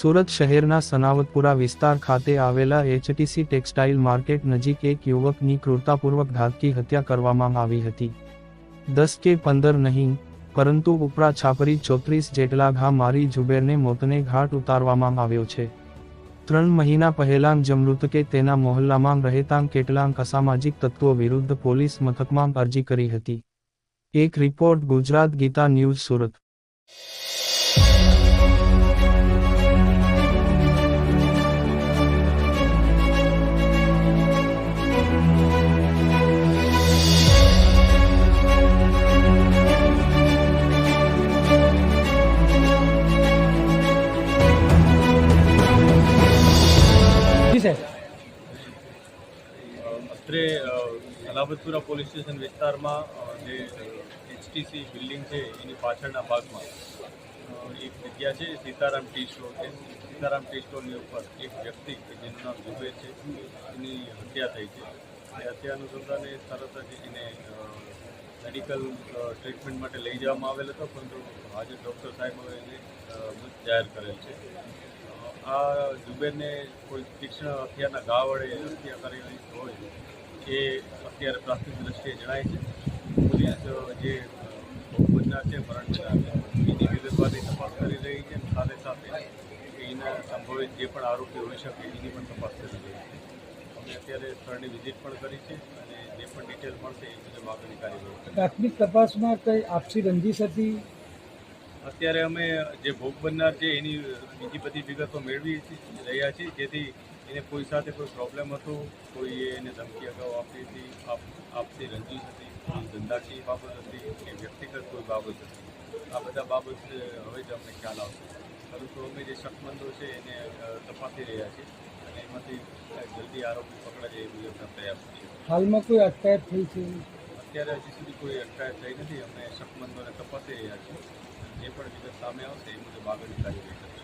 સુરત શહેરના સનાવતપુરા વિસ્તાર ખાતે આવેલા એચટીસી ટેક્સટાઇલ માર્કેટ નજીક એક યુવકની ક્રૂરતાપૂર્વક ઘાતકી હત્યા કરવામાં આવી હતી. 10 કે 15 નહીં, પરંતુ ઉપરા છાપરી 34 જેટલા ઘા મારી જુબેરને મોતને ઘાટ ઉતારવામાં આવ્યો છે. 3 મહિના પહેલાં જ મૃતકે તેના મોહલ્લામાં રહેતાં કેટલાક અસામાજિક તત્વો વિરુદ્ધ પોલીસ મથકમાં અરજી કરી હતી. એક રિપોર્ટ ગુજરાત ગીતા ન્યૂઝ સુરત. અત્રે સલાબતપુરા પોલીસ સ્ટેશન વિસ્તારમાં જે એચટીસી બિલ્ડિંગ છે એની પાછળના ભાગમાં એક જગ્યા છે, સીતારામ ટી સ્ટોર છે. સીતારામ ટી સ્ટોરની ઉપર એક વ્યક્તિ કે જેનું નામ જુબેર છે એની હત્યા થઈ છે. એ હત્યા અનુસંધાને તરત જ એને મેડિકલ ટ્રીટમેન્ટ માટે લઈ જવામાં આવેલ હતો, પરંતુ હાજર ડૉક્ટર સાહેબે એને મૃત જાહેર કરેલ છે. આ જુબેરને કોઈ તીક્ષ્ણ હથિયારના ઘા વડે હત્યા કરેલી હોય એ અત્યારે પ્રાથમિક દ્રષ્ટિએ જણાય છે. પોલીસ જે ભોગ છે મરણ એની વિગતવારની તપાસ કરી રહી છે. સાથે સાથે એના સંભવિત જે પણ આરોપી હોઈ શકે એની પણ તપાસ કરી રહી છે. અમે અત્યારે સ્થળની વિઝિટ પણ કરી છે અને જે પણ ડિટેલ મળશે એ મુજબ આગળની કાર્યવાહી. પ્રાથમિક તપાસમાં કઈ આપસી રંજીશ હતી? અત્યારે અમે જે ભોગ બનનાર છે એની બીજી બધી વિગતો મેળવી રહ્યા છીએ, જેથી એને કોઈ સાથે કોઈ પ્રોબ્લેમ હતો, કોઈએ એને ધમકી અગાઉ આપી હતી, આપસી રંજીશ હતી, ધંધાકીય બાબત હતી કે વ્યક્તિગત કોઈ બાબત હતી. આ બધા બાબત હવે જ અમને ખ્યાલ આવશે, પરંતુ અમે જે શકમંદો છે એને તપાસી રહ્યા છીએ અને એમાંથી જલ્દી આરોપી પકડાય એ મુજબના પ્રયાસ છે. હાલમાં કોઈ અટકાયત થઈ છે? અત્યારે હજી સુધી કોઈ અટકાયત થઈ નથી. અમે શકમંદોને તપાસી રહ્યા છીએ. જે પણ વિગત સામે આવશે એ મુજબ આગળની કાર્યવાહી કરશે.